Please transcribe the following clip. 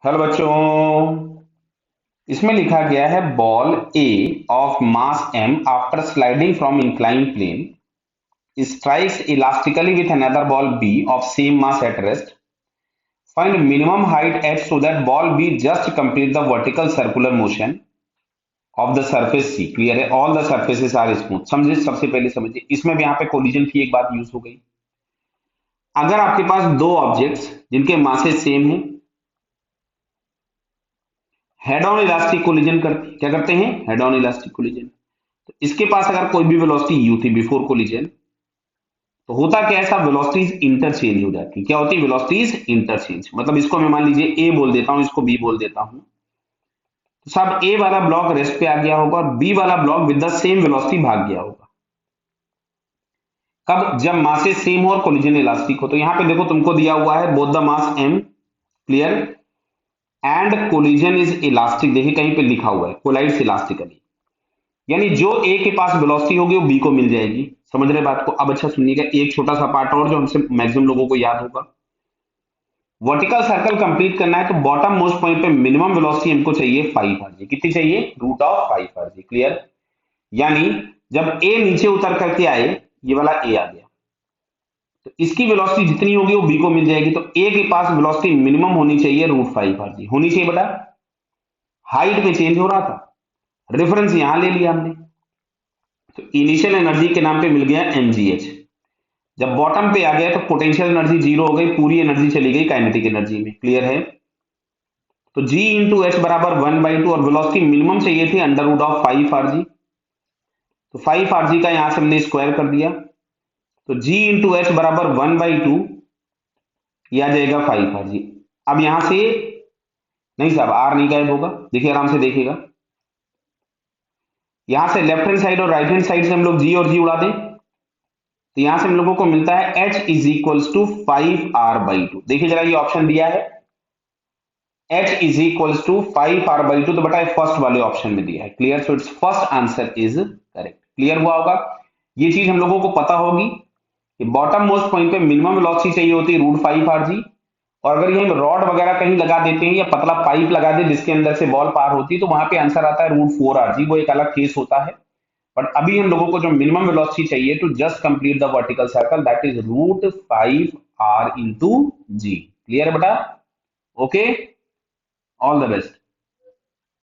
Hello बच्चों। इसमें लिखा गया है ball a of mass M after sliding from incline plane strikes elastically with another ball B of same mass at rest. Find minimum height H so that ball B just complete the vertical circular motion of the surface C. Clear है? All the surfaces are smooth. समझिए, सबसे पहले समझिए, इसमें भी यहाँ पे collision की एक बात यूज हो गई। अगर आपके पास दो ऑब्जेक्ट्स जिनके मासेस सेम है, हेड ऑन इलास्टिक कोलिजन करते क्या करते हैं? Head on elastic collision. तो इसके पास अगर कोई भी वेलोसिटी यू थी बिफोर कोलिजन, तो होता क्या है साहब? वेलोसिटीज इंटरचेंज हो जाती है। क्या होती है? Velocities interchange. मतलब इसको मैं मान लीजिए ए बोल देता हूं, इसको बी बोल देता हूं, तो साहब ए वाला ब्लॉक रेस्ट पे आ गया होगा और बी वाला block with the same velocity भाग गया होगा। कब? जब मासेस सेम हो और कोलिजन इलास्टिक हो। तो यहां पे देखो, तुमको दिया हुआ है both the mass M, clear, and collision is elastic. देखिए कहीं पे लिखा हुआ है कोलाइड्स इलास्टिकली, यानी जो ए के पास वेलोसिटी होगी वो बी को मिल जाएगी। समझ रहे बात को? अब अच्छा सुनिएगा, एक छोटा सा पार्ट और जो हमसे मैक्सिमम लोगों को याद होगा। वर्टिकल सर्कल कंप्लीट करना है तो बॉटम मोस्ट पॉइंट पे मिनिमम वेलोसिटी हमको चाहिए 5 आरजी। कितनी चाहिए? Root of 5 RG. क्लियर? यानी जब ए नीचे उतर करके आए, ये वाला ए आ गया, तो इसकी वेलोसिटी जितनी होगी वो बी को मिल जाएगी। तो ए के पास वेलोसिटी मिनिमम होनी चाहिए रूट 5 आरजी होनी चाहिए। बेटा हाइट में चेंज हो रहा था, रेफरेंस यहां ले लिया हमने, तो इनिशियल एनर्जी के नाम पे मिल गया mgh। जब बॉटम पे आ गया तो पोटेंशियल एनर्जी जीरो हो गई, पूरी एनर्जी चली गई काइनेटिक एनर्जी में। क्लियर है? तो g इंटू एच बराबर 1/2 और वेलोसिटी मिनिमम चाहिए थी अंडर रूट ऑफ 5 आरजी। तो 5 आरजी का यहां से हमने स्क्वायर कर दिया, तो g इंटू एच बराबर 1/2, यह आ जाएगा 5 आरजी। अब यहां से नहीं साहब, आर नहीं गायब होगा, देखिए आराम से देखिएगा, यहां से लेफ्ट हैंड साइड और राइट हैंड साइड से हम लोग g और g उड़ा दें, तो यहां से हम लोगों को मिलता है h is equals to 5r/2। देखिए जरा, ये ऑप्शन दिया है h is equals to 5r/2, तो बेटा फर्स्ट वाले ऑप्शन में दिया है। Clear? So it's first answer is correct. Clear हुआ होगा? ये चीज हम लोगों को पता होगी कि बॉटम मोस्ट पॉइंट पे मिनिमम वेलोसिटी चाहिए होती है रूट 5 आरजी, और अगर ये हम रॉड वगैरह कहीं लगा देते हैं या पतला पाइप लगा दे जिसके अंदर से बॉल पार होती है, तो वहां पे आंसर आता है रूट 4 आरजी। वो एक अलग केस होता है, बट अभी हम लोगों को जो मिनिमम वेलोसिटी चाहिए to just complete the vertical circle, that is root 5r into g. Clear बेटा? Okay, all the best.